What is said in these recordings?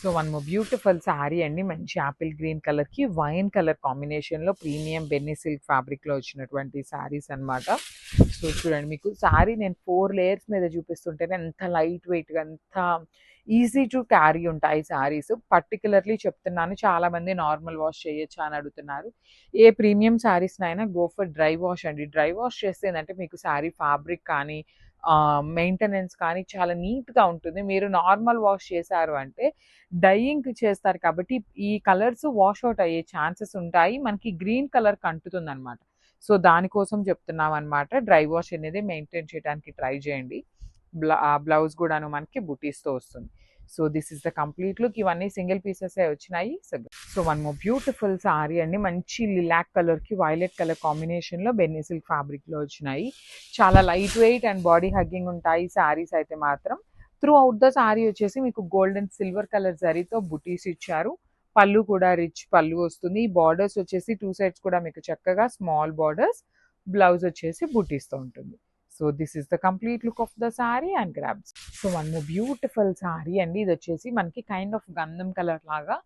So one more beautiful sari అండి. మంచి Apple green కలర్కి వైన్ కలర్ కాంబినేషన్లో ప్రీమియం బెన్నీ సిల్క్ ఫ్యాబ్రిక్లో వచ్చినటువంటి శారీస్ అనమాట. సో చూడండి, మీకు శారీ నేను 4 లేయర్స్ మీద చూపిస్తుంటేనే ఎంత లైట్ వెయిట్గా, ఎంత ఈజీ టు క్యారీ ఉంటాయి శారీస్. పర్టికులర్లీ చెప్తున్నాను, చాలామంది నార్మల్ వాష్ చేయొచ్చా అని అడుగుతున్నారు. ఏ ప్రీమియం శారీస్నైనా గో ఫర్ డ్రై వాష్ అండి. డ్రై వాష్ చేస్తే ఏంటంటే మీకు శారీ ఫ్యాబ్రిక్ కానీ మెయింటెనెన్స్ కానీ చాలా నీట్గా ఉంటుంది. మీరు నార్మల్ వాష్ చేశారు అంటే డైయింగ్ చేస్తారు కాబట్టి ఈ కలర్స్ వాష్ అవుట్ అయ్యే ఛాన్సెస్ ఉంటాయి. మనకి గ్రీన్ కలర్ కంటుతుంది అనమాట. సో దానికోసం చెప్తున్నాం అనమాట. డ్రై వాష్ అనేది మెయింటైన్ చేయడానికి ట్రై చేయండి. బ్లౌజ్ కూడాను మనకి బుటీస్తో వస్తుంది. So this is the complete look. ఇవన్నీ సింగిల్ పీసెస్ వచ్చినాయి. So one more beautiful sorry అండి. మంచి లిలాక్ కలర్కి వైలెట్ కలర్ కాంబినేషన్లో బెన్నీ సిల్క్ ఫ్యాబ్రిక్లో వచ్చినాయి. చాలా light weight and body hugging ఉంటాయి శారీస్ అయితే మాత్రం. త్రూ అవుట్ ద సారీ వచ్చేసి మీకు గోల్డ్ అండ్ సిల్వర్ కలర్ జరీతో బుటీస్ ఇచ్చారు. పళ్ళు కూడా రిచ్ పళ్ళు వస్తుంది. బార్డర్స్ వచ్చేసి 2 సైడ్స్ కూడా మీకు చక్కగా స్మాల్ బార్డర్స్. బ్లౌజ్ వచ్చేసి బుటీస్తో ఉంటుంది. So this is the complete look of the sorry and grabs. So one more beautiful sorry అండి. ఇది వచ్చేసి మనకి కైండ్ ఆఫ్ గంధం కలర్ లాగా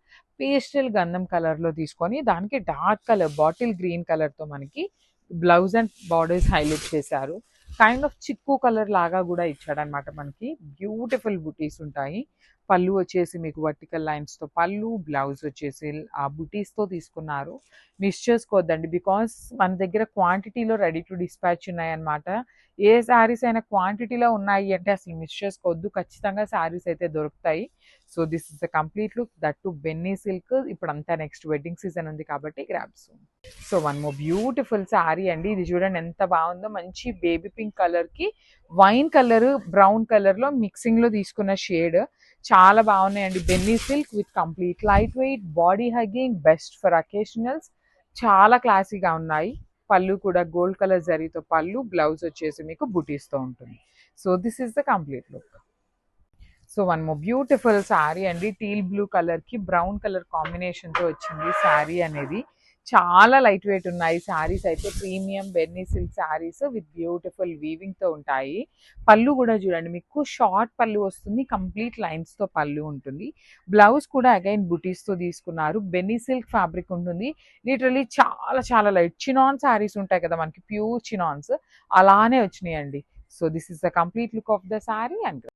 పేస్టల్ గంధం కలర్లో తీసుకొని దానికి డార్క్ కలర్ బాటిల్ గ్రీన్ కలర్తో మనకి బ్లౌజ్ అండ్ బార్డర్స్ హైలైట్ చేశారు. కైండ్ ఆఫ్ చిక్కు కలర్ లాగా కూడా ఇచ్చాడనమాట. మనకి బ్యూటిఫుల్ బుటీస్ ఉంటాయి. పళ్ళు వచ్చేసి మీకు వర్టికల్ లైన్స్తో పళ్ళు, బ్లౌజ్ వచ్చేసి ఆ బుటీస్తో తీసుకున్నారు. మిస్ చేసుకోవద్దండి, బికాస్ మన దగ్గర క్వాంటిటీలో రెడీ టు డిస్పాచ్ ఉన్నాయన్నమాట. ఏ శారీస్ అయినా క్వాంటిటీలో ఉన్నాయి అంటే అసలు మిస్ చేసుకోవద్దు, ఖచ్చితంగా శారీస్ అయితే దొరుకుతాయి. So this is the complete look, that too Binny silk. ఇప్పుడు అంతా నెక్స్ట్ వెడ్డింగ్ సీజన్ ఉంది కాబట్టి grabs. So one more beautiful sari అండి. ఇది చూడండి ఎంత బాగుందో. మంచి బేబీ పింక్ కలర్కి వైన్ కలర్, బ్రౌన్ కలర్లో మిక్సింగ్లో తీసుకున్న షేడ్ చాలా బాగున్నాయండి. Binny silk with complete light weight, body hugging, best for occasionals. చాలా క్లాసీగా ఉన్నాయి. పళ్ళు కూడా గోల్డ్ కలర్ జరీతో పళ్ళు, బ్లౌజ్ వచ్చేసి మీకు బుటీస్తో ఉంటుంది. So this is the complete look. So one more beautiful sari అండి. టీల్ బ్లూ కలర్కి బ్రౌన్ కలర్ కాంబినేషన్తో వచ్చింది శారీ అనేది. చాలా లైట్ వెయిట్ ఉన్నాయి శారీస్ అయితే. Premium Binny silk saris with beautiful వీవింగ్తో ఉంటాయి. పళ్ళు కూడా చూడండి, మీకు షార్ట్ పళ్ళు వస్తుంది, కంప్లీట్ లైన్స్తో పళ్ళు ఉంటుంది. బ్లౌజ్ కూడా అగైన్ బుటీస్తో తీసుకున్నారు. బెన్నీ సిల్క్ ఫ్యాబ్రిక్ ఉంటుంది. లిటరలీ చాలా చాలా లైట్ చినాన్ శారీస్ ఉంటాయి కదా మనకి, ప్యూర్ చినాన్స్ అలానే వచ్చినాయండి. So this is the complete look of the sari and